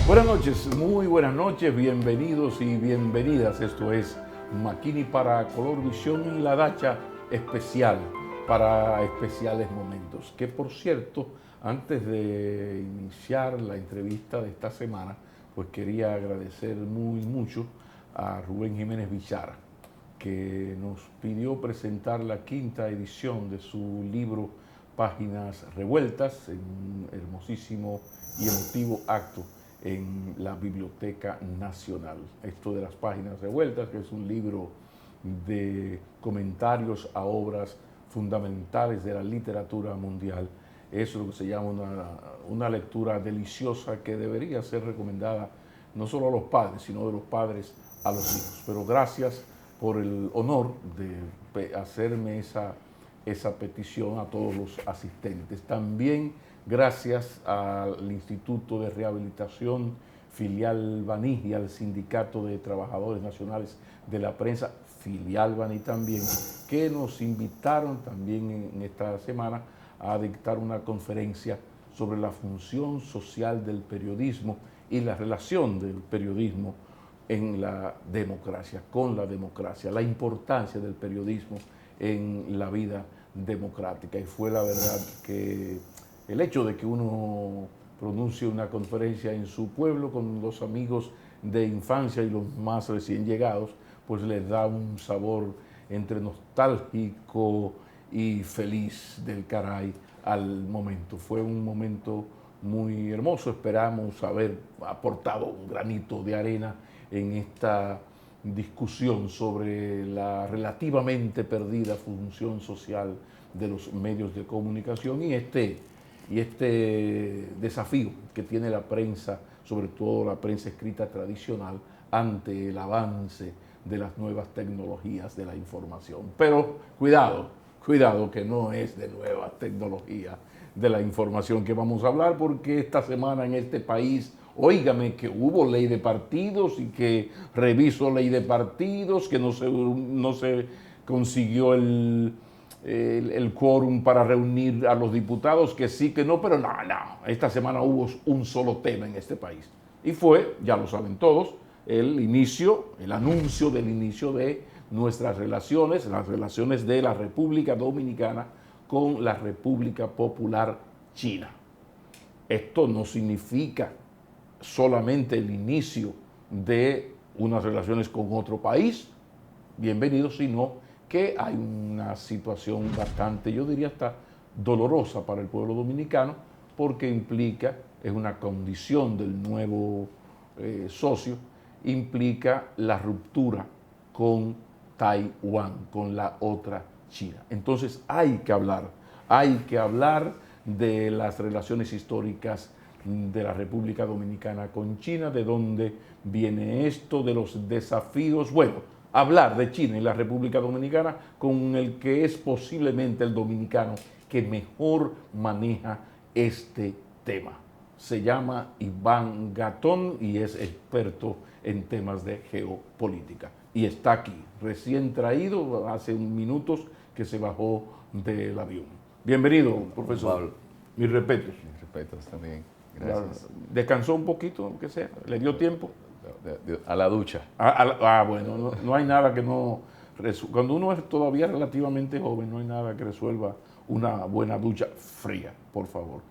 Buenas noches, muy buenas noches, bienvenidos y bienvenidas. Esto es Makini para Color Visión y la Dacha especial para especiales momentos. Que por cierto, antes de iniciar la entrevista de esta semana, pues quería agradecer mucho a Rubén Jiménez Villara, que nos pidió presentar la quinta edición de su libro Páginas Revueltas, en un hermosísimo y emotivo acto en la Biblioteca Nacional. Esto de las Páginas Revueltas, que es un libro de comentarios a obras fundamentales de la literatura mundial, es lo que se llama una lectura deliciosa que debería ser recomendada no solo a los padres, sino de los padres a los hijos. Pero gracias por el honor de hacerme esa petición a todos los asistentes. También gracias al Instituto de Rehabilitación Filial Baní y al Sindicato de Trabajadores Nacionales de la Prensa, Filial Baní también, que nos invitaron también en esta semana a dictar una conferencia sobre la función social del periodismo y la relación del periodismo en la democracia, con la democracia, la importancia del periodismo en la vida democrática. Y fue la verdad que el hecho de que uno pronuncie una conferencia en su pueblo con los amigos de infancia y los más recién llegados, pues les da un sabor entre nostálgico y feliz del caray al momento. Fue un momento muy hermoso, esperamos haber aportado un granito de arena en esta discusión sobre la relativamente perdida función social de los medios de comunicación y este desafío que tiene la prensa, sobre todo la prensa escrita tradicional, ante el avance de las nuevas tecnologías de la información. Pero cuidado que no es de nuevas tecnologías de la información que vamos a hablar, porque esta semana en este país, óigame, que hubo ley de partidos y que revisó ley de partidos, que no se consiguió el quórum para reunir a los diputados, que sí, que no, pero no, esta semana hubo un solo tema en este país. Y fue, ya lo saben todos, el anuncio del inicio de nuestras relaciones, las relaciones de la República Dominicana con la República Popular China. Esto no significa solamente el inicio de unas relaciones con otro país, bienvenido, sino que hay una situación bastante, yo diría hasta dolorosa para el pueblo dominicano, porque es una condición del nuevo socio, implica la ruptura con Taiwán, con la otra China. Entonces hay que hablar de las relaciones históricas de la República Dominicana con China, de dónde viene esto, de los desafíos, hablar de China y la República Dominicana con el que es posiblemente el dominicano que mejor maneja este tema. Se llama Iván Gatón y es experto en temas de geopolítica. Y está aquí, recién traído, hace minutos que se bajó del avión. Bienvenido, profesor. Pablo. Mis respetos. Mis respetos también. Gracias. ¿Descansó un poquito, aunque sea? ¿Le dio tiempo? A la ducha. Bueno, no hay nada que no... Cuando uno es todavía relativamente joven, no hay nada que resuelva una buena ducha fría, por favor.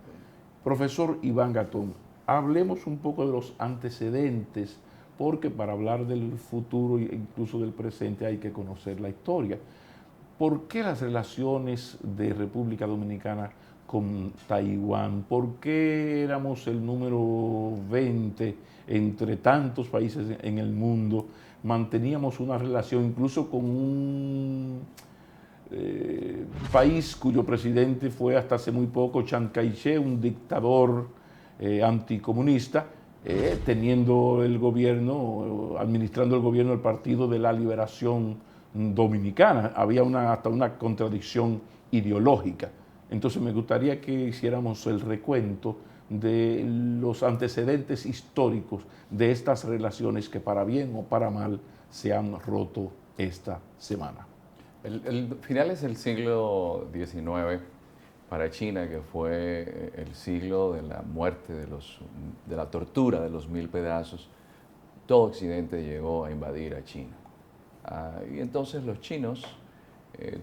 Profesor Iván Gatón, hablemos un poco de los antecedentes, porque para hablar del futuro e incluso del presente hay que conocer la historia. ¿Por qué las relaciones de República Dominicana con Taiwán? ¿Por qué éramos el número 20 entre tantos países en el mundo? Manteníamos una relación incluso con un país cuyo presidente fue hasta hace muy poco Chiang Kai-shek, un dictador anticomunista, teniendo el gobierno, administrando el gobierno del Partido de la Liberación Dominicana. Había hasta una contradicción ideológica. Entonces me gustaría que hiciéramos el recuento de los antecedentes históricos de estas relaciones que para bien o para mal se han roto esta semana. Finales del siglo XIX para China, que fue el siglo de la muerte, de la tortura de los 1000 pedazos, todo Occidente llegó a invadir a China. Y entonces los chinos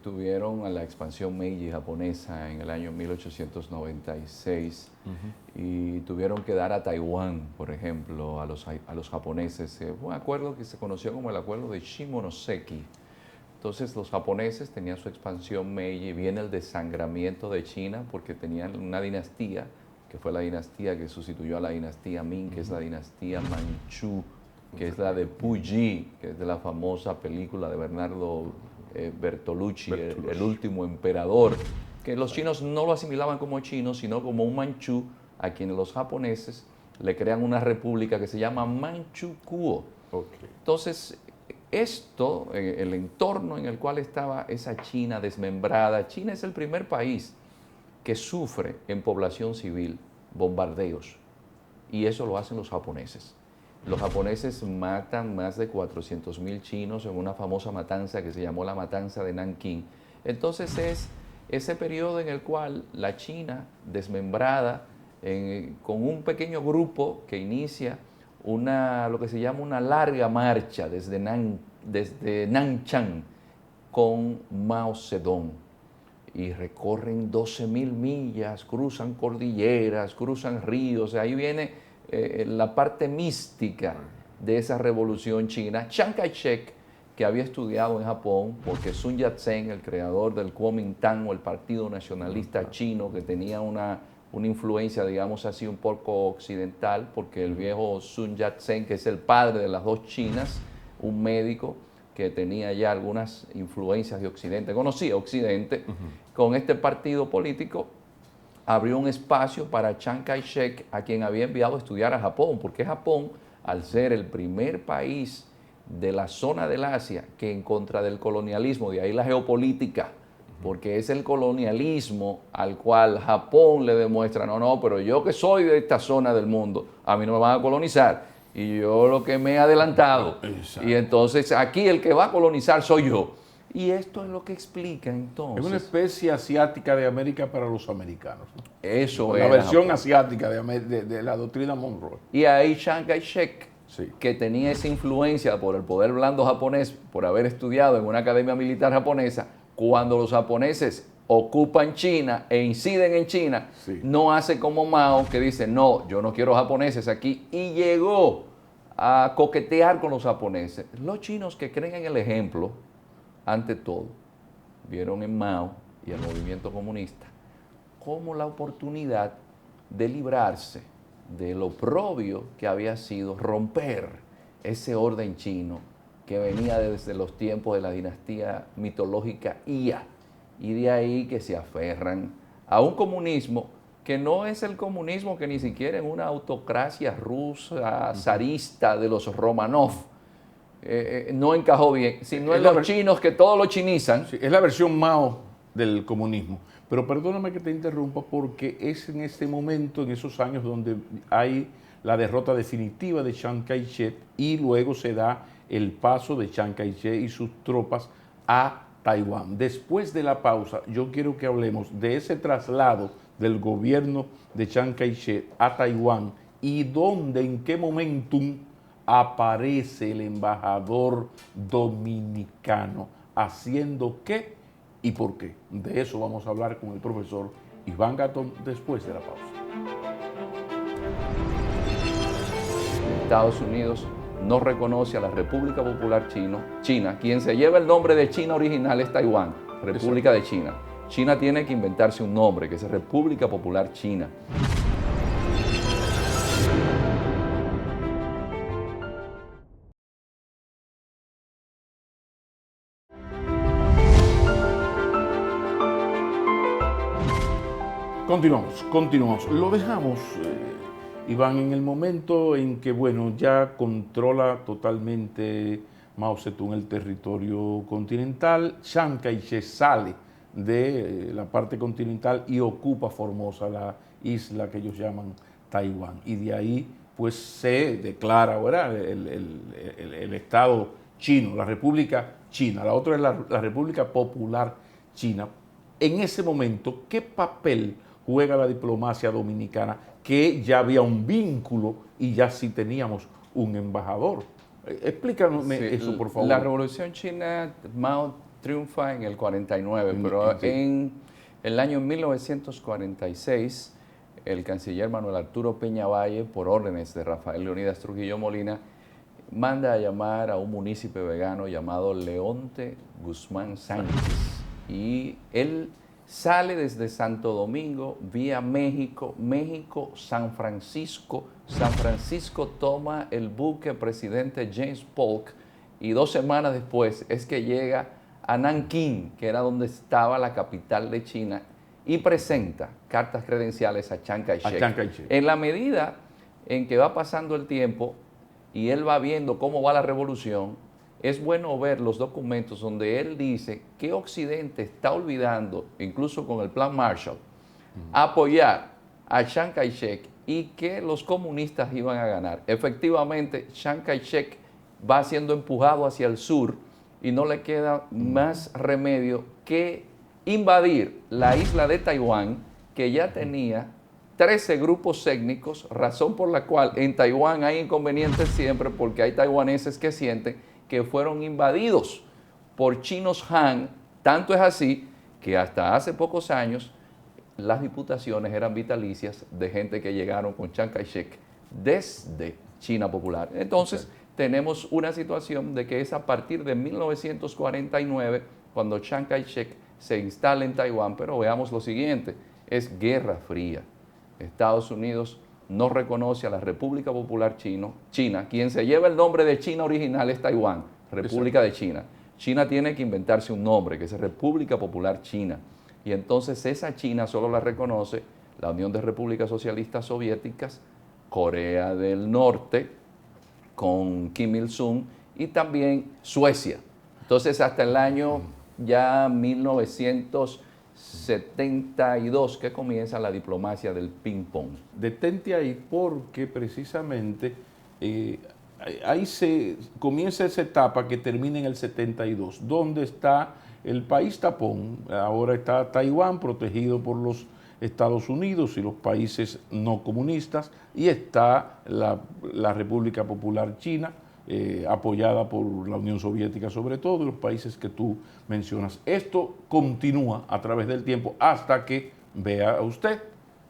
tuvieron a la expansión Meiji japonesa en el año 1896 y tuvieron que dar a Taiwán, por ejemplo, a los japoneses. Fue un acuerdo que se conoció como el acuerdo de Shimonoseki. Entonces los japoneses tenían su expansión Meiji, viene el desangramiento de China porque tenían una dinastía, que fue la dinastía que sustituyó a la dinastía Ming, que es la dinastía Manchú, que es la de Puyi, que es de la famosa película de Bernardo Bertolucci, el último emperador, que los chinos no lo asimilaban como chino, sino como un manchú, a quien los japoneses le crean una república que se llama Manchukuo. Entonces, esto, el entorno en el cual estaba esa China desmembrada, China es el primer país que sufre en población civil bombardeos, y eso lo hacen los japoneses. Los japoneses matan más de 400.000 chinos en una famosa matanza que se llamó la matanza de Nankín. Entonces es ese periodo en el cual la China desmembrada, con un pequeño grupo que inicia lo que se llama una larga marcha desde Nanchang con Mao Zedong, y recorren 12.000 millas, cruzan cordilleras, cruzan ríos. Ahí viene la parte mística de esa revolución china. Chiang Kai-shek, que había estudiado en Japón, porque Sun Yat-sen, el creador del Kuomintang o el Partido Nacionalista Chino, que tenía una influencia, digamos así, un poco occidental, porque el viejo Sun Yat-sen, que es el padre de las dos Chinas, un médico que tenía ya algunas influencias de Occidente, conocía Occidente, con este partido político abrió un espacio para Chiang Kai-shek, a quien había enviado a estudiar a Japón, porque Japón, al ser el primer país de la zona del Asia que en contra del colonialismo, de ahí la geopolítica, porque es el colonialismo al cual Japón le demuestra, no, pero yo que soy de esta zona del mundo, a mí no me van a colonizar, y yo lo que me he adelantado, y entonces aquí el que va a colonizar soy yo. Y esto es lo que explica entonces. Es una especie asiática de América para los americanos, ¿no? Eso la era versión Japón asiática de la doctrina Monroe. Y ahí Chiang Kai-shek, Sí. que tenía esa influencia por el poder blando japonés, por haber estudiado en una academia militar japonesa, cuando los japoneses ocupan China e inciden en China, Sí. no hace como Mao, que dice, no, yo no quiero japoneses aquí, y llegó a coquetear con los japoneses. Los chinos, que creen en el ejemplo, ante todo, vieron en Mao y el movimiento comunista como la oportunidad de librarse del oprobio que había sido romper ese orden chino que venía desde los tiempos de la dinastía mitológica Ia, y de ahí que se aferran a un comunismo que no es el comunismo que ni siquiera en una autocracia rusa zarista de los Romanov no encajó bien, sino en los chinos, que todos lo chinizan. Sí, es la versión Mao del comunismo. Pero perdóname que te interrumpa, porque es en este momento, en esos años, donde hay la derrota definitiva de Chiang Kai-shek, y luego se da el paso de Chiang Kai-shek y sus tropas a Taiwán. Después de la pausa, yo quiero que hablemos de ese traslado del gobierno de Chiang Kai-shek a Taiwán, y dónde, en qué momentum aparece el embajador dominicano, haciendo qué y por qué. De eso vamos a hablar con el profesor Iván Gatón después de la pausa. Estados Unidos no reconoce a la República Popular China. Quien se lleva el nombre de China original es Taiwán, República de China. China tiene que inventarse un nombre, que es República Popular China. Continuamos. Lo dejamos, Iván, en el momento en que, bueno, ya controla totalmente Mao Zedong el territorio continental. Chiang Kai-shek sale de la parte continental y ocupa Formosa, la isla que ellos llaman Taiwán. Y de ahí pues se declara ahora el Estado chino, la República China. La otra es la República Popular China. En ese momento, ¿qué papel juega la diplomacia dominicana? Que ya había un vínculo y ya sí teníamos un embajador. Explícame eso, por favor. La Revolución China, Mao triunfa en el 49, pero en el año 1946, el canciller Manuel Arturo Peñavalle, por órdenes de Rafael Leónidas Trujillo Molina, manda a llamar a un munícipe vegano llamado Leonte Guzmán Sánchez. Y él sale desde Santo Domingo, vía México, San Francisco. San Francisco toma el buque presidente James Polk y 2 semanas después es que llega a Nankín, que era donde estaba la capital de China, y presenta cartas credenciales a Chiang Kai-shek. En la medida en que va pasando el tiempo y él va viendo cómo va la revolución, es bueno ver los documentos donde él dice que Occidente está olvidando, incluso con el Plan Marshall, apoyar a Chiang Kai-shek y que los comunistas iban a ganar. Efectivamente, Chiang Kai-shek va siendo empujado hacia el sur y no le queda más remedio que invadir la isla de Taiwán, que ya tenía 13 grupos étnicos, razón por la cual en Taiwán hay inconvenientes siempre porque hay taiwaneses que sienten que fueron invadidos por chinos Han. Tanto es así que hasta hace pocos años las diputaciones eran vitalicias de gente que llegaron con Chiang Kai-shek desde China Popular. Entonces, tenemos una situación de que es a partir de 1949 cuando Chiang Kai-shek se instala en Taiwán, pero veamos lo siguiente, es Guerra Fría. Estados Unidos no reconoce a la República Popular China. Quien se lleva el nombre de China original es Taiwán, República de China. China tiene que inventarse un nombre, que es República Popular China. Y entonces esa China solo la reconoce la Unión de Repúblicas Socialistas Soviéticas, Corea del Norte, con Kim Il-sung, y también Suecia. Entonces hasta el año ya 1972 que comienza la diplomacia del ping-pong. Detente ahí porque precisamente ahí se comienza esa etapa que termina en el 72, donde está el país tapón. Ahora está Taiwán protegido por los Estados Unidos y los países no comunistas, y está la República Popular China, apoyada por la Unión Soviética sobre todo, y los países que tú mencionas. Esto continúa a través del tiempo hasta que, vea usted,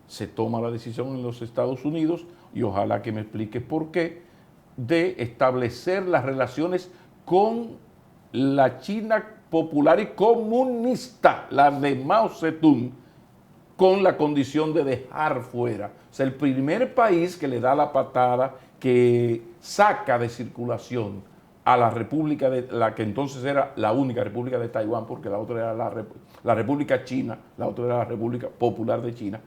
se toma la decisión en los Estados Unidos, y ojalá que me explique por qué, de establecer las relaciones con la China popular y comunista, la de Mao Zedong, con la condición de dejar fuera. O sea, el primer país que le da la patada, que saca de circulación a la república, la que entonces era la única república de Taiwán, porque la otra era la República China, la otra era la República Popular de China,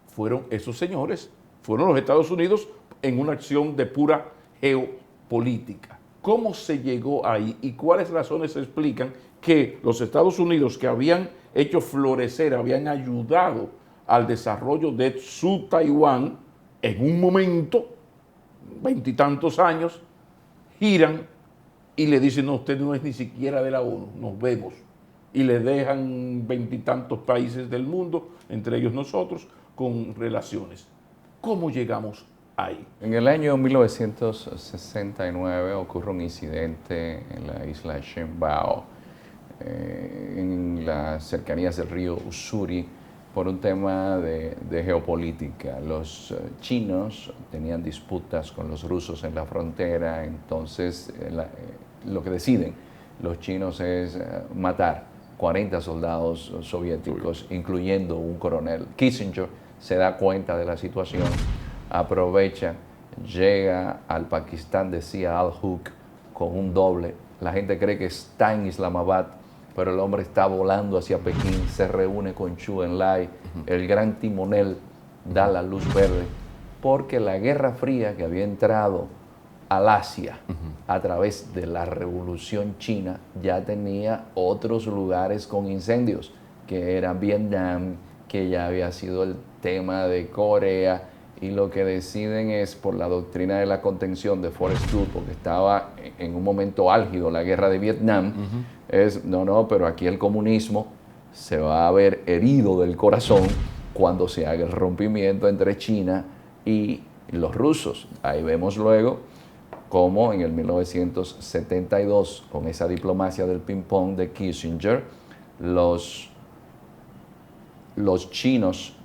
fueron esos señores, fueron los Estados Unidos en una acción de pura geopolítica. ¿Cómo se llegó ahí y cuáles razones explican que los Estados Unidos, que habían hecho florecer, habían ayudado al desarrollo de su Taiwán, en un momento, 20 y tantos años, giran y le dicen: no, usted no es ni siquiera de la ONU, nos vemos? Y le dejan 20 y tantos países del mundo, entre ellos nosotros, con relaciones. ¿Cómo llegamos ahí? En el año 1969 ocurre un incidente en la isla Shenbao, en las cercanías del río Ussuri, por un tema de geopolítica. Los chinos tenían disputas con los rusos en la frontera, entonces lo que deciden los chinos es matar 40 soldados soviéticos, incluyendo un coronel. Kissinger se da cuenta de la situación, aprovecha, llega al Pakistán de Zia al-Haq con un doble. La gente cree que está en Islamabad, pero el hombre está volando hacia Pekín, se reúne con Zhou Enlai, el gran timonel da la luz verde, porque la Guerra Fría que había entrado al Asia a través de la Revolución China ya tenía otros lugares con incendios. que era Vietnam, que ya había sido el tema de Corea, y lo que deciden es, por la doctrina de la contención de Forrest Gump, porque estaba en un momento álgido la guerra de Vietnam, es, no, pero aquí el comunismo se va a ver herido del corazón cuando se haga el rompimiento entre China y los rusos. Ahí vemos luego cómo en el 1972, con esa diplomacia del ping-pong de Kissinger, los chinos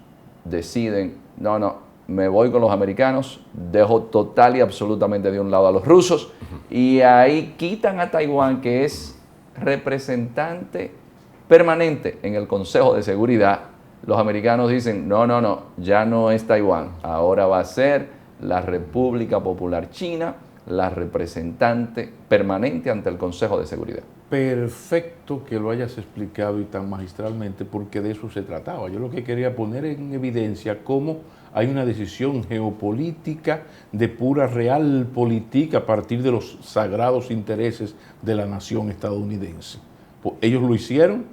deciden, no, me voy con los americanos, dejo total y absolutamente de un lado a los rusos, y ahí quitan a Taiwán, que es representante permanente en el Consejo de Seguridad. Los americanos dicen, no, ya no es Taiwán, ahora va a ser la República Popular China, la representante permanente ante el Consejo de Seguridad. Perfecto que lo hayas explicado y tan magistralmente, porque de eso se trataba. Yo lo que quería poner en evidencia cómo hay una decisión geopolítica de pura realpolitik a partir de los sagrados intereses de la nación estadounidense. Ellos lo hicieron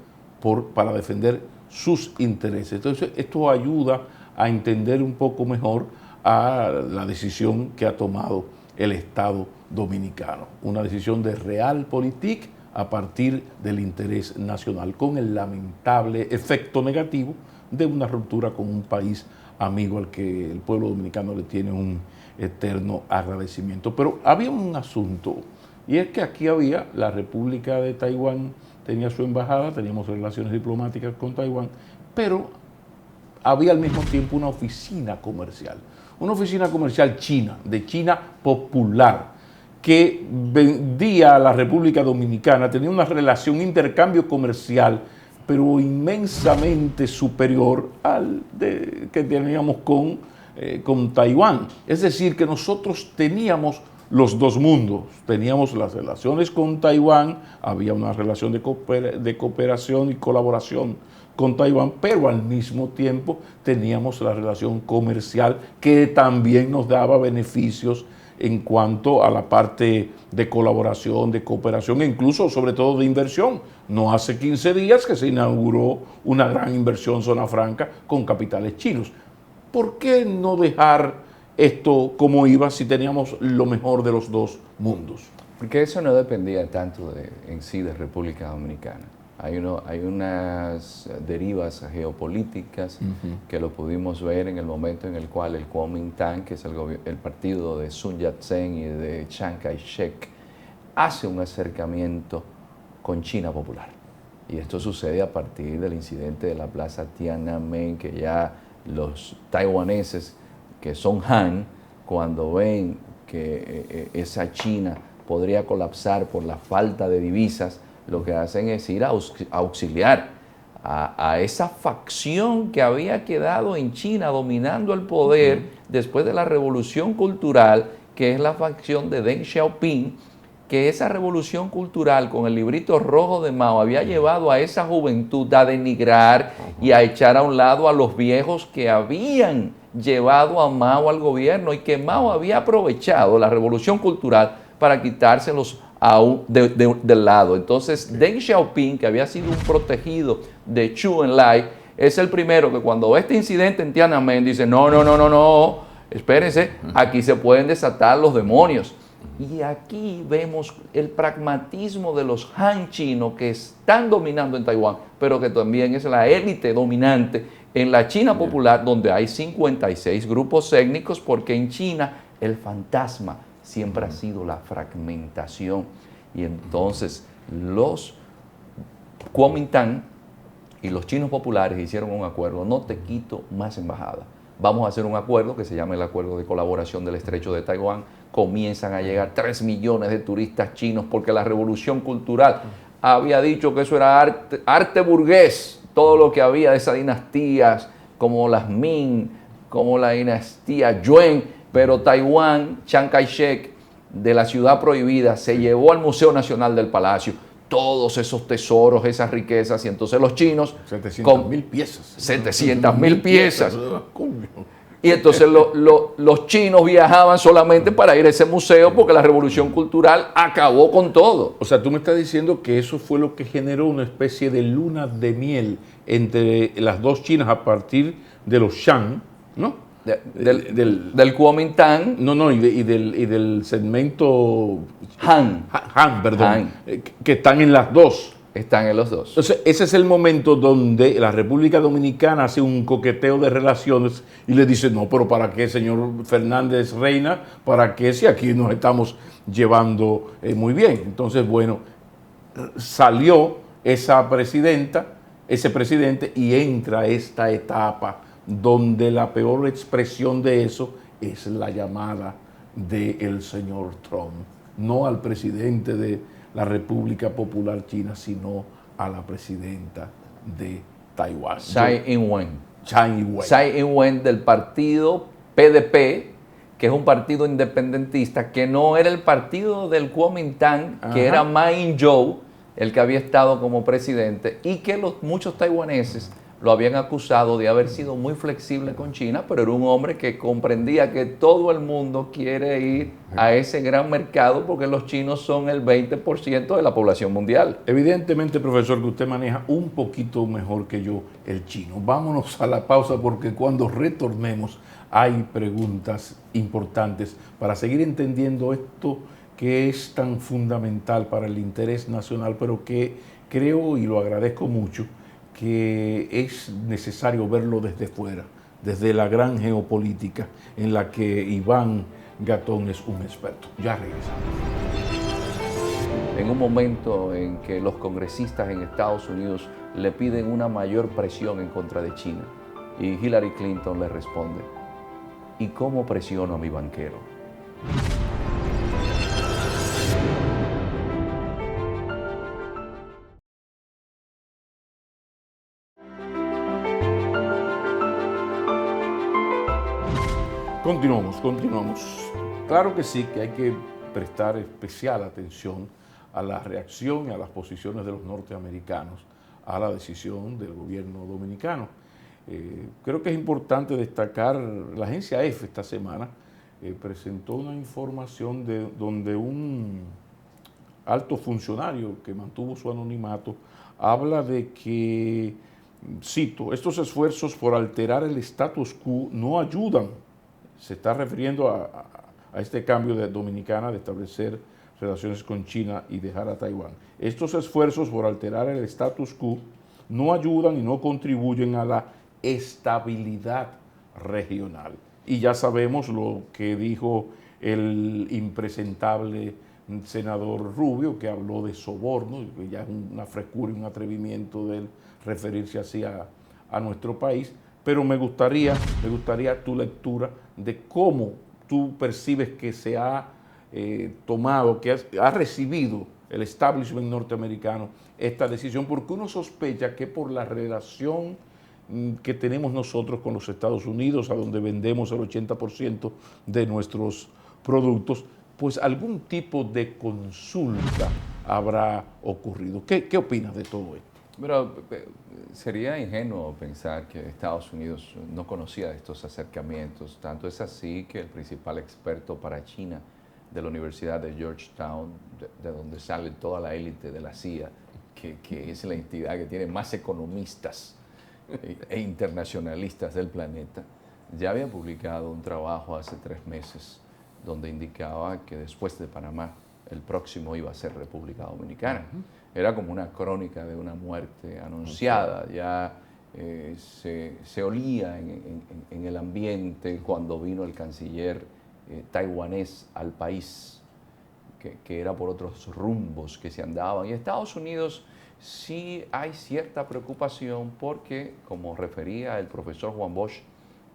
para defender sus intereses. Entonces, esto ayuda a entender un poco mejor a la decisión que ha tomado el Estado dominicano. Una decisión de realpolitik a partir del interés nacional, con el lamentable efecto negativo de una ruptura con un país amigo al que el pueblo dominicano le tiene un eterno agradecimiento. Pero había un asunto, y es que aquí había la República de Taiwán, tenía su embajada, teníamos relaciones diplomáticas con Taiwán, pero había al mismo tiempo una oficina comercial china, de China popular, que vendía a la República Dominicana, tenía una relación, un intercambio comercial, pero inmensamente superior al que teníamos con Taiwán. Es decir, que nosotros teníamos los dos mundos, teníamos las relaciones con Taiwán, había una relación de cooperación y colaboración con Taiwán, pero al mismo tiempo teníamos la relación comercial que también nos daba beneficios en cuanto a la parte de colaboración, de cooperación e incluso sobre todo de inversión. No hace 15 días que se inauguró una gran inversión zona franca con capitales chinos. ¿Por qué no dejar esto como iba si teníamos lo mejor de los dos mundos? Porque eso no dependía tanto en sí de República Dominicana. Hay unas derivas geopolíticas que lo pudimos ver en el momento en el cual el Kuomintang, que es el partido de Sun Yat-sen y de Chiang Kai-shek, hace un acercamiento con China popular. Y esto sucede a partir del incidente de la plaza Tiananmen, que ya los taiwaneses, que son Han, cuando ven que esa China podría colapsar por la falta de divisas, lo que hacen es ir a auxiliar a esa facción que había quedado en China dominando el poder después de la revolución cultural, que es la facción de Deng Xiaoping, que esa revolución cultural con el librito rojo de Mao había llevado a esa juventud a denigrar y a echar a un lado a los viejos que habían llevado a Mao al gobierno y que Mao había aprovechado la revolución cultural para quitárselos del lado. Entonces, Deng Xiaoping, que había sido un protegido de Zhou Enlai, es el primero que cuando ve este incidente en Tiananmen dice, no, espérense, aquí se pueden desatar los demonios. Y aquí vemos el pragmatismo de los Han chinos que están dominando en Taiwán, pero que también es la élite dominante en la China popular, donde hay 56 grupos étnicos, porque en China el fantasma siempre ha sido la fragmentación. Y entonces los Kuomintang y los chinos populares hicieron un acuerdo: no te quito más embajada, vamos a hacer un acuerdo que se llama el Acuerdo de Colaboración del Estrecho de Taiwán. Comienzan a llegar 3 millones de turistas chinos, porque la revolución cultural había dicho que eso era arte burgués, todo lo que había de esas dinastías como las Ming, como la dinastía Yuan. Pero Taiwán, Chiang Kai-shek, de la ciudad prohibida, se llevó al Museo Nacional del Palacio todos esos tesoros, esas riquezas, y entonces los chinos... 700.000 piezas. 700.000 piezas. Y entonces los chinos viajaban solamente para ir a ese museo porque la revolución cultural acabó con todo. O sea, tú me estás diciendo que eso fue lo que generó una especie de luna de miel entre las dos Chinas a partir de los Shang, ¿no? Del Kuomintang. No, no, y del segmento Han. Han, perdón, Han. Que están en las dos. Están en los dos. Entonces, ese es el momento donde la República Dominicana hace un coqueteo de relaciones y le dice, no, pero ¿para qué, señor Fernández Reina? ¿Para qué si aquí nos estamos llevando muy bien? Entonces, bueno, salió esa presidenta, ese presidente, y entra esta etapa donde la peor expresión de eso es la llamada del señor Trump, no al presidente de la República Popular China, sino a la presidenta de Taiwán. Tsai Ing-wen. Tsai Ing-wen. Tsai Ing-wen del partido PDP, que es un partido independentista, que no era el partido del Kuomintang, que era Ma Ying-jeou, el que había estado como presidente, y que muchos taiwaneses lo habían acusado de haber sido muy flexible con China, pero era un hombre que comprendía que todo el mundo quiere ir a ese gran mercado porque los chinos son el 20% de la población mundial. Evidentemente, profesor, que usted maneja un poquito mejor que yo el chino. Vámonos a la pausa porque cuando retornemos hay preguntas importantes para seguir entendiendo esto que es tan fundamental para el interés nacional, pero que creo, y lo agradezco mucho, que es necesario verlo desde fuera, desde la gran geopolítica en la que Iván Gatón es un experto. Ya regresamos. En un momento en que los congresistas en Estados Unidos le piden una mayor presión en contra de China, y Hillary Clinton le responde, ¿y cómo presiono a mi banquero? Continuamos. Claro que sí, que hay que prestar especial atención a la reacción y a las posiciones de los norteamericanos a la decisión del gobierno dominicano. Creo que es importante destacar, la agencia EFE esta semana presentó una información donde un alto funcionario que mantuvo su anonimato habla de que, cito, estos esfuerzos por alterar el status quo no ayudan. Se está refiriendo a este cambio de Dominicana de establecer relaciones con China y dejar a Taiwán. Estos esfuerzos por alterar el status quo no ayudan y no contribuyen a la estabilidad regional. Y ya sabemos lo que dijo el impresentable senador Rubio, que habló de soborno, que ya es una frescura y un atrevimiento de él referirse así a nuestro país. Pero me gustaría tu lectura de cómo tú percibes que se ha tomado, que ha recibido el establishment norteamericano esta decisión, porque uno sospecha que por la relación que tenemos nosotros con los Estados Unidos, a donde vendemos el 80% de nuestros productos, pues algún tipo de consulta habrá ocurrido. ¿Qué opinas de todo esto? Pero sería ingenuo pensar que Estados Unidos no conocía de estos acercamientos. Tanto es así que el principal experto para China de la Universidad de Georgetown, de donde sale toda la élite de la CIA, que es la entidad que tiene más economistas e internacionalistas del planeta, ya había publicado un trabajo hace 3 meses donde indicaba que después de Panamá, el próximo iba a ser República Dominicana. Era como una crónica de una muerte anunciada, ya se olía en el ambiente cuando vino el canciller taiwanés al país, que era por otros rumbos que se andaban. Y Estados Unidos sí hay cierta preocupación porque, como refería el profesor Juan Bosch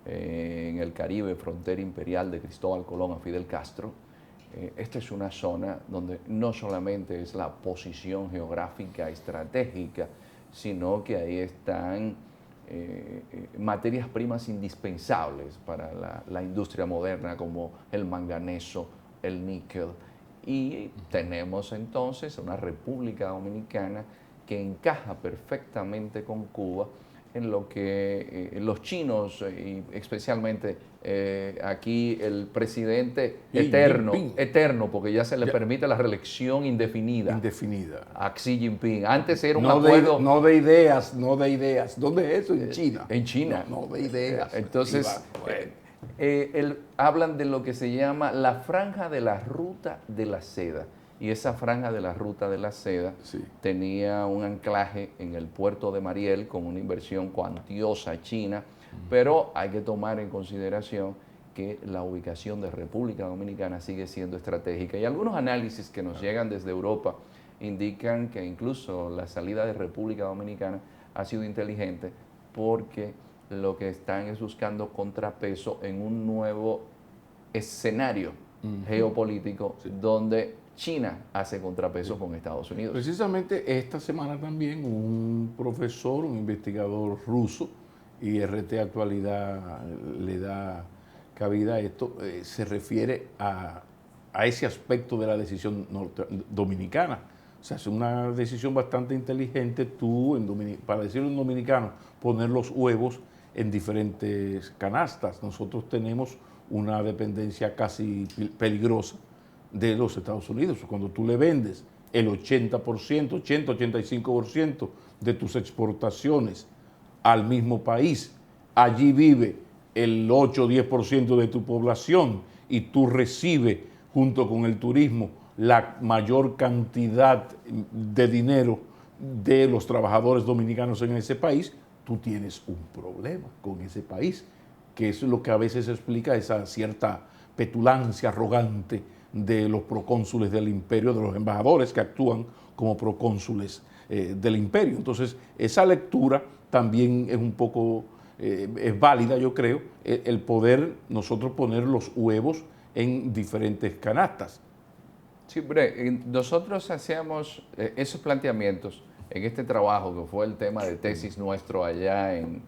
en el Caribe, frontera imperial de Cristóbal Colón a Fidel Castro, esta es una zona donde no solamente es la posición geográfica estratégica, sino que ahí están materias primas indispensables para la industria moderna como el manganeso, el níquel. Y tenemos entonces una República Dominicana que encaja perfectamente con Cuba en lo que los chinos, y especialmente aquí el presidente eterno, porque ya se le permite la reelección indefinida a Xi Jinping. Antes era un acuerdo... no de ideas. ¿Dónde es eso? En China. En China. No de ideas. Entonces, hablan de lo que se llama la franja de la ruta de la seda. Y esa franja de la ruta de la seda tenía un anclaje en el puerto de Mariel con una inversión cuantiosa china, pero hay que tomar en consideración que la ubicación de República Dominicana sigue siendo estratégica. Y algunos análisis que nos llegan desde Europa indican que incluso la salida de República Dominicana ha sido inteligente porque lo que están es buscando contrapeso en un nuevo escenario geopolítico donde China hace contrapeso con Estados Unidos. Precisamente esta semana también un profesor, un investigador ruso, y RT Actualidad le da cabida a esto, se refiere a ese aspecto de la decisión dominicana. O sea, es una decisión bastante inteligente tú, para decirlo en dominicano, poner los huevos en diferentes canastas. Nosotros tenemos una dependencia casi peligrosa de los Estados Unidos. Cuando tú le vendes el 80%, 85% de tus exportaciones al mismo país, allí vive el 8 o 10% de tu población y tú recibes junto con el turismo la mayor cantidad de dinero de los trabajadores dominicanos en ese país, tú tienes un problema con ese país, que es lo que a veces explica esa cierta petulancia arrogante de los procónsules del imperio, de los embajadores que actúan como procónsules del imperio. Entonces, esa lectura también es un poco, es válida, yo creo, el poder nosotros poner los huevos en diferentes canastas. Sí, nosotros hacíamos esos planteamientos en este trabajo, que fue el tema de tesis nuestro allá en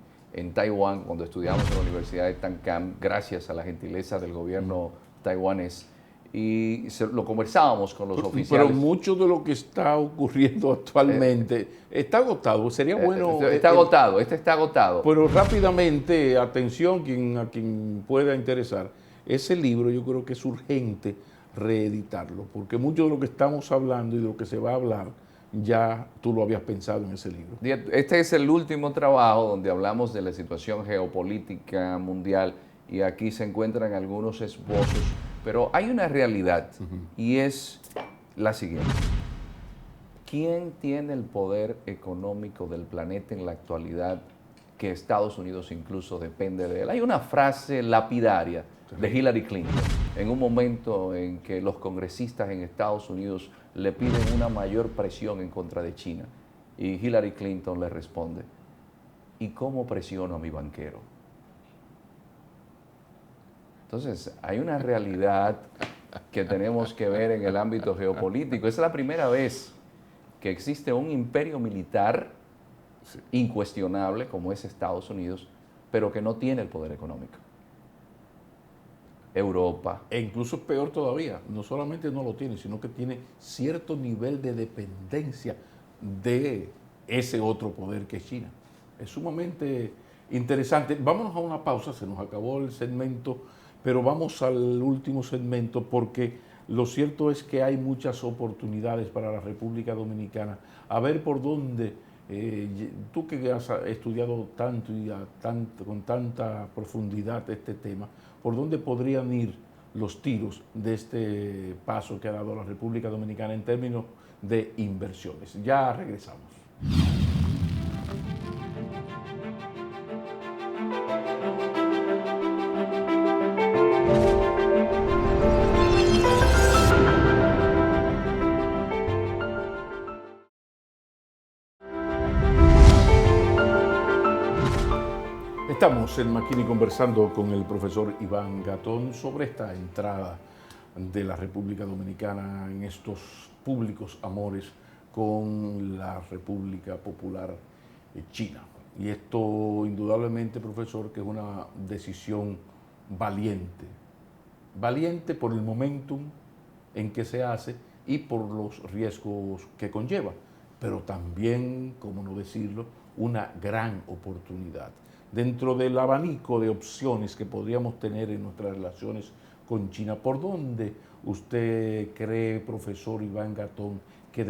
Taiwán, cuando estudiamos en la Universidad de Tancán, gracias a la gentileza del gobierno taiwanés. Y lo conversábamos con los oficiales. Pero mucho de lo que está ocurriendo actualmente está agotado. Sería bueno... Está agotado, está agotado. Pero rápidamente, atención a quien pueda interesar, ese libro yo creo que es urgente reeditarlo, porque mucho de lo que estamos hablando y de lo que se va a hablar, ya tú lo habías pensado en ese libro. Este es el último trabajo donde hablamos de la situación geopolítica mundial y aquí se encuentran algunos esbozos. Pero hay una realidad y es la siguiente. ¿Quién tiene el poder económico del planeta en la actualidad que Estados Unidos incluso depende de él? Hay una frase lapidaria de Hillary Clinton en un momento en que los congresistas en Estados Unidos le piden una mayor presión en contra de China y Hillary Clinton le responde: ¿y cómo presiono a mi banquero? Entonces, hay una realidad que tenemos que ver en el ámbito geopolítico. Es la primera vez que existe un imperio militar incuestionable como es Estados Unidos, pero que no tiene el poder económico. Europa. E incluso peor todavía, no solamente no lo tiene, sino que tiene cierto nivel de dependencia de ese otro poder que es China. Es sumamente interesante. Vámonos a una pausa, se nos acabó el segmento, pero vamos al último segmento porque lo cierto es que hay muchas oportunidades para la República Dominicana. A ver por dónde, tú que has estudiado tanto y con tanta profundidad este tema, por dónde podrían ir los tiros de este paso que ha dado la República Dominicana en términos de inversiones. Ya regresamos. Estamos en Makini conversando con el profesor Iván Gatón sobre esta entrada de la República Dominicana en estos públicos amores con la República Popular China. Y esto indudablemente, profesor, que es una decisión valiente. Valiente por el momentum en que se hace y por los riesgos que conlleva, pero también, cómo no decirlo, una gran oportunidad. Dentro del abanico de opciones que podríamos tener en nuestras relaciones con China, ¿por dónde usted cree, profesor Iván Gatón, que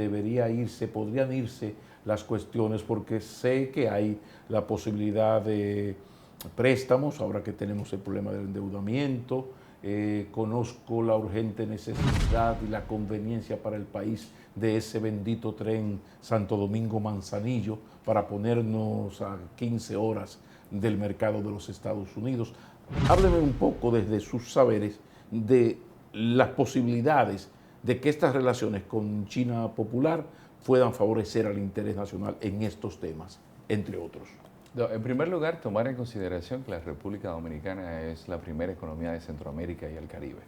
podrían irse las cuestiones? Porque sé que hay la posibilidad de préstamos, ahora que tenemos el problema del endeudamiento, conozco la urgente necesidad y la conveniencia para el país de ese bendito tren Santo Domingo-Manzanillo para ponernos a 15 horas del mercado de los Estados Unidos. Hábleme un poco desde sus saberes de las posibilidades de que estas relaciones con China popular puedan favorecer al interés nacional en estos temas, entre otros. No, en primer lugar, tomar en consideración que la República Dominicana es la primera economía de Centroamérica y el Caribe,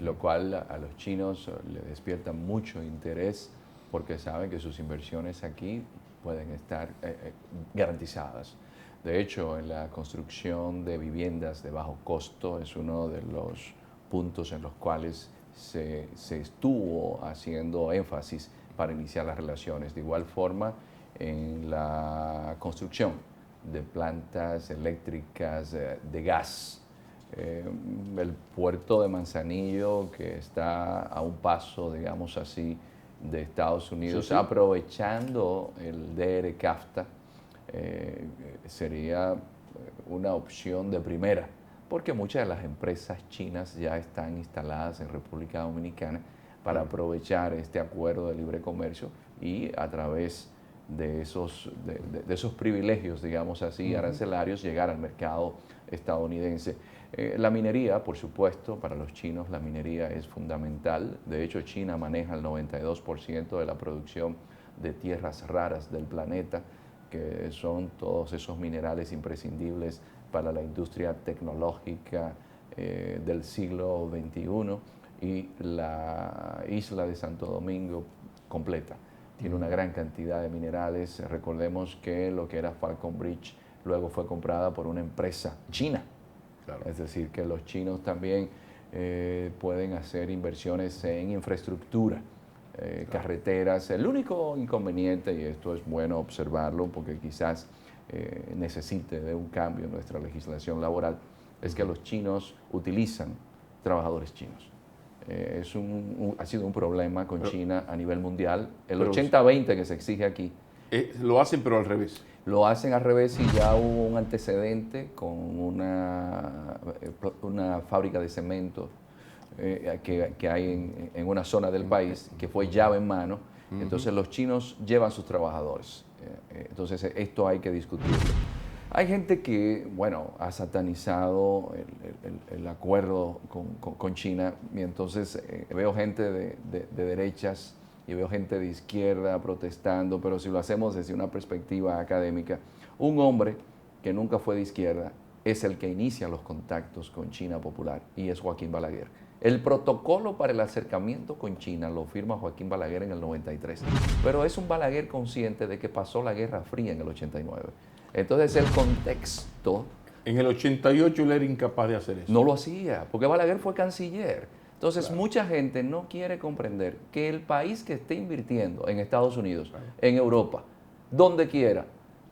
lo cual a los chinos le despierta mucho interés porque saben que sus inversiones aquí pueden estar garantizadas. De hecho, en la construcción de viviendas de bajo costo es uno de los puntos en los cuales se estuvo haciendo énfasis para iniciar las relaciones. De igual forma, en la construcción de plantas eléctricas de gas. El puerto de Manzanillo, que está a un paso, digamos así, de Estados Unidos, sí. Aprovechando el DR-CAFTA, sería una opción de primera, porque muchas de las empresas chinas ya están instaladas en República Dominicana para aprovechar este acuerdo de libre comercio y a través de esos privilegios, digamos así, arancelarios, llegar al mercado estadounidense. La minería, por supuesto, para los chinos la minería es fundamental. De hecho, China maneja el 92% de la producción de tierras raras del planeta, que son todos esos minerales imprescindibles para la industria tecnológica del siglo XXI, y la isla de Santo Domingo completa tiene una gran cantidad de minerales. Recordemos que lo que era Falcon Bridge luego fue comprada por una empresa china. Claro. Es decir, que los chinos también pueden hacer inversiones en infraestructura, claro, carreteras. El único inconveniente, y esto es bueno observarlo porque quizás necesite de un cambio en nuestra legislación laboral, es que los chinos utilizan trabajadores chinos. Ha sido un problema con China a nivel mundial. El 80-20 que se exige aquí. Lo hacen pero al revés. Lo hacen al revés, y ya hubo un antecedente con una fábrica de cemento que hay en una zona del país, que fue llave en mano. Entonces los chinos llevan sus trabajadores. Entonces esto hay que discutirlo. Hay gente que, bueno, ha satanizado el acuerdo con China, y entonces veo gente de derechas y veo gente de izquierda protestando, pero si lo hacemos desde una perspectiva académica, un hombre que nunca fue de izquierda es el que inicia los contactos con China popular, y es Joaquín Balaguer. El protocolo para el acercamiento con China lo firma Joaquín Balaguer en el 93, pero es un Balaguer consciente de que pasó la Guerra Fría en el 89. Entonces el contexto... En el 88 él era incapaz de hacer eso. No lo hacía, porque Balaguer fue canciller. Entonces mucha gente no quiere comprender que el país que esté invirtiendo en Estados Unidos, en Europa, donde quiera,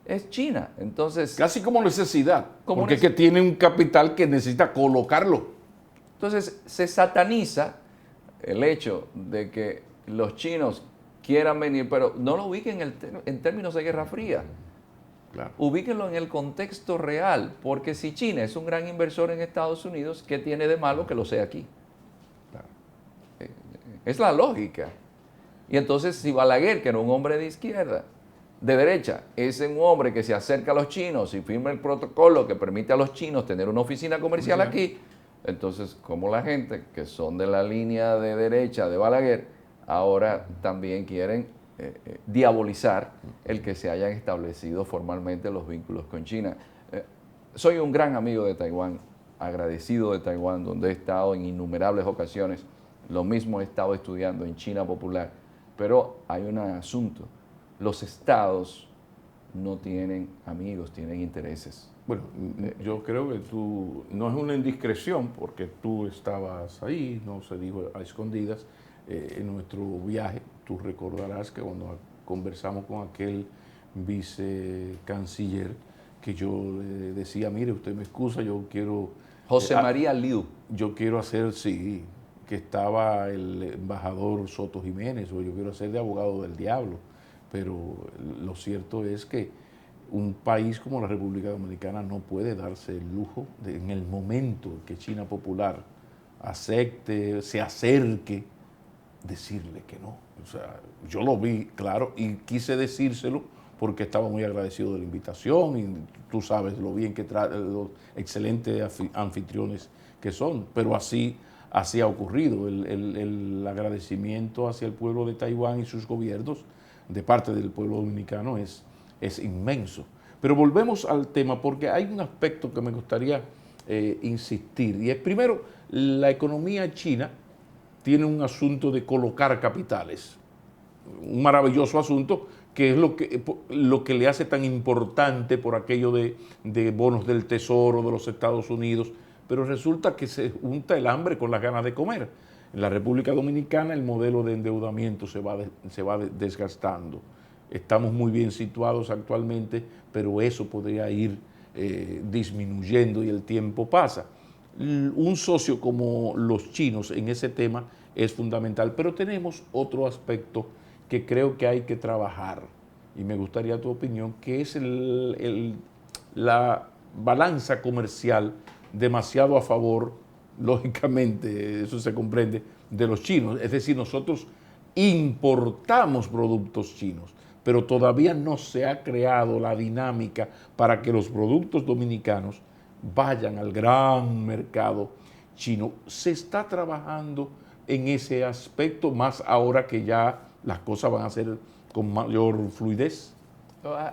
es China. Entonces... Casi como necesidad, porque es que tiene un capital que necesita colocarlo. Entonces se sataniza el hecho de que los chinos quieran venir, pero no lo ubiquen en términos de Guerra Fría. Claro. Ubíquenlo en el contexto real, porque si China es un gran inversor en Estados Unidos, ¿qué tiene de malo que lo sea aquí? Claro. Es la lógica. Y entonces, si Balaguer, que era un hombre de izquierda, de derecha, es un hombre que se acerca a los chinos y firma el protocolo que permite a los chinos tener una oficina comercial aquí, entonces, como la gente que son de la línea de derecha de Balaguer, ahora también quieren diabolizar el que se hayan establecido formalmente los vínculos con China. Soy un gran amigo de Taiwán, agradecido de Taiwán, donde he estado en innumerables ocasiones. Lo mismo he estado estudiando en China popular. Pero hay un asunto: los estados no tienen amigos, tienen intereses. Bueno, yo creo que no es una indiscreción, porque tú estabas ahí, no se dijo a escondidas, en nuestro viaje. Tú recordarás que cuando conversamos con aquel vicecanciller, que yo le decía, mire, usted me excusa, yo quiero... José María Liu. Yo quiero hacer, sí, que estaba el embajador Soto Jiménez, o yo quiero hacer de abogado del diablo, pero lo cierto es que un país como la República Dominicana no puede darse el lujo de, en el momento que China Popular acepte, se acerque, decirle que no. O sea, yo lo vi claro y quise decírselo porque estaba muy agradecido de la invitación y tú sabes lo bien que los excelentes anfitriones que son, pero así ha ocurrido. El agradecimiento hacia el pueblo de Taiwán y sus gobiernos de parte del pueblo dominicano es inmenso. Pero volvemos al tema porque hay un aspecto que me gustaría insistir y es primero, la economía china tiene un asunto de colocar capitales, un maravilloso asunto que es lo que le hace tan importante por aquello de bonos del tesoro de los Estados Unidos, pero resulta que se junta el hambre con las ganas de comer. En la República Dominicana el modelo de endeudamiento se va desgastando. Estamos muy bien situados actualmente, pero eso podría ir disminuyendo y el tiempo pasa. Un socio como los chinos en ese tema es fundamental, pero tenemos otro aspecto que creo que hay que trabajar y me gustaría tu opinión, que es la balanza comercial demasiado a favor, lógicamente, eso se comprende, de los chinos. Es decir, nosotros importamos productos chinos, pero todavía no se ha creado la dinámica para que los productos dominicanos vayan al gran mercado chino. Se está trabajando en ese aspecto, más ahora que ya las cosas van a ser con mayor fluidez.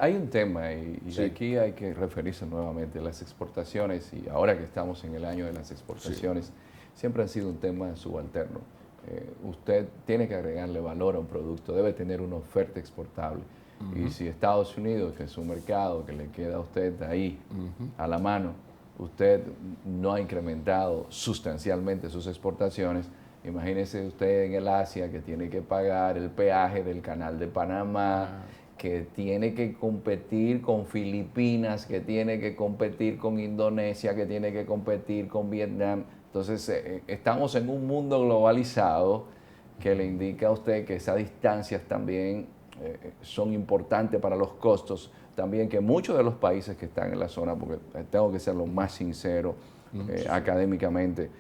Hay un tema y Sí. aquí hay que referirse nuevamente a las exportaciones y ahora que estamos en el año de las exportaciones, siempre han sido un tema subalterno. Usted tiene que agregarle valor a un producto, debe tener una oferta exportable. Y si Estados Unidos, que es un mercado que le queda a usted ahí a la mano, usted no ha incrementado sustancialmente sus exportaciones, imagínese usted en el Asia que tiene que pagar el peaje del Canal de Panamá, que tiene que competir con Filipinas, que tiene que competir con Indonesia, que tiene que competir con Vietnam. Entonces, estamos en un mundo globalizado que le indica a usted que esas distancias también son importantes para los costos. También que muchos de los países que están en la zona, porque tengo que ser lo más sincero académicamente,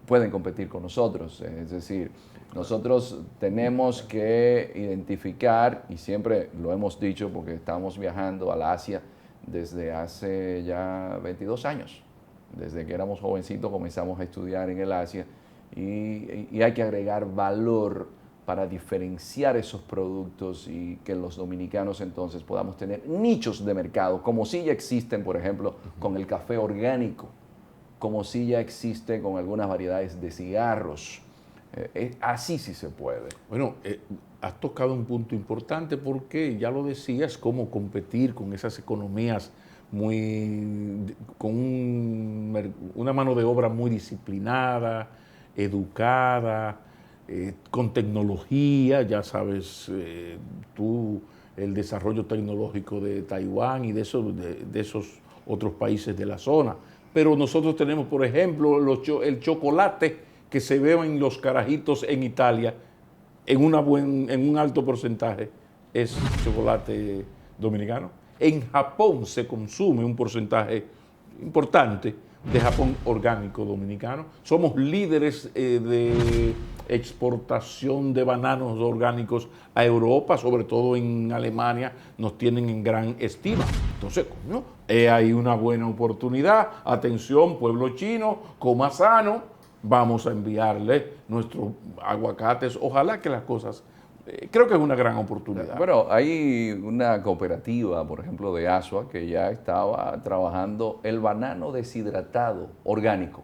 pueden competir con nosotros. Es decir, nosotros tenemos que identificar, y siempre lo hemos dicho porque estamos viajando al Asia desde hace ya 22 años. Desde que éramos jovencitos comenzamos a estudiar en el Asia y hay que agregar valor para diferenciar esos productos y que los dominicanos entonces podamos tener nichos de mercado, como sí ya existen, por ejemplo, con el café orgánico, como sí ya existe con algunas variedades de cigarros. Así sí se puede. Bueno, has tocado un punto importante porque ya lo decías, cómo competir con esas economías con una mano de obra muy disciplinada, educada, con tecnología, ya sabes tú el desarrollo tecnológico de Taiwán y de esos otros países de la zona. Pero nosotros tenemos, por ejemplo, el chocolate que se ve en los carajitos en Italia, en un alto porcentaje, es chocolate dominicano. En Japón se consume un porcentaje importante de Japón orgánico dominicano. Somos líderes de exportación de bananos orgánicos a Europa, sobre todo en Alemania, nos tienen en gran estima. Entonces, ¿no? Hay una buena oportunidad. Atención, pueblo chino, coma sano. Vamos a enviarle nuestros aguacates. Ojalá que las cosas... creo que es una gran oportunidad. Bueno, hay una cooperativa, por ejemplo, de Asua, que ya estaba trabajando el banano deshidratado, orgánico.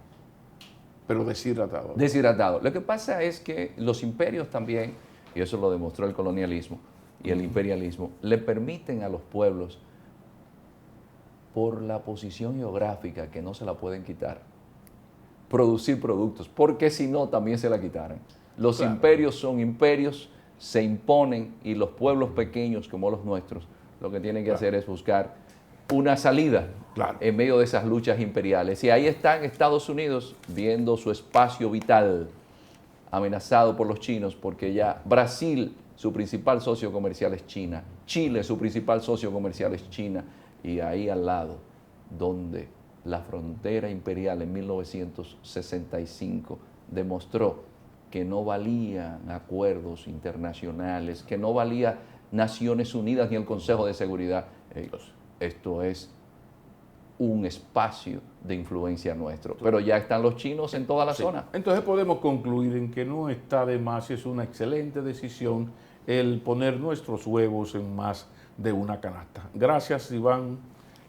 Pero deshidratado. Deshidratado. Lo que pasa es que los imperios también, y eso lo demostró el colonialismo y el imperialismo, le permiten a los pueblos, por la posición geográfica que no se la pueden quitar, producir productos, porque si no también se la quitaran. Los imperios son imperios, se imponen y los pueblos pequeños como los nuestros lo que tienen que hacer es buscar una salida en medio de esas luchas imperiales. Y ahí están Estados Unidos viendo su espacio vital amenazado por los chinos, porque ya Brasil, su principal socio comercial es China, Chile, su principal socio comercial es China, y ahí al lado, donde la frontera imperial en 1965 demostró que no valían acuerdos internacionales, que no valía Naciones Unidas ni el Consejo de Seguridad. Esto es un espacio de influencia nuestro. Pero ya están los chinos en toda la zona. Entonces podemos concluir en que no está de más y es una excelente decisión el poner nuestros huevos en más de una canasta. Gracias, Iván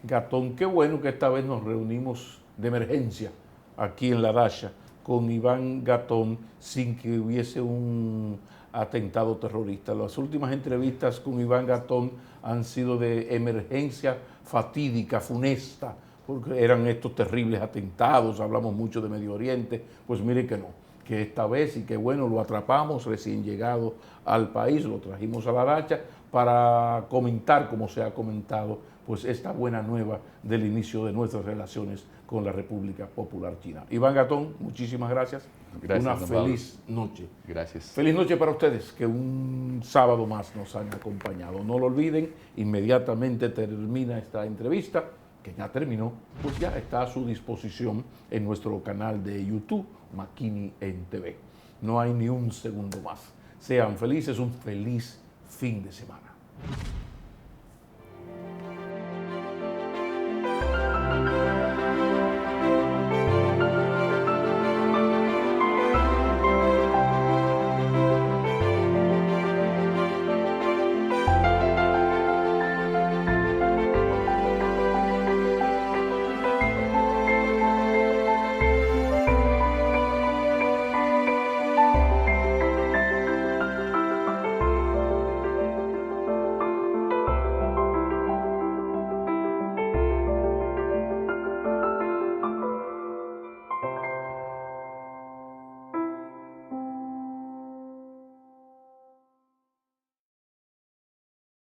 Gatón. Qué bueno que esta vez nos reunimos de emergencia aquí en La Dacha con Iván Gatón sin que hubiese un atentado terrorista. Las últimas entrevistas con Iván Gatón han sido de emergencia fatídica, funesta, porque eran estos terribles atentados, hablamos mucho de Medio Oriente, pues miren que no, que esta vez y que bueno, lo atrapamos recién llegado al país, lo trajimos a La Dacha para comentar, como se ha comentado, pues esta buena nueva del inicio de nuestras relaciones con la República Popular China. Iván Gatón, muchísimas gracias. Una feliz noche. Gracias. Feliz noche para ustedes, que un sábado más nos han acompañado. No lo olviden, inmediatamente termina esta entrevista, que ya terminó, pues ya está a su disposición en nuestro canal de YouTube, Makini en TV. No hay ni un segundo más. Sean felices, un feliz fin de semana.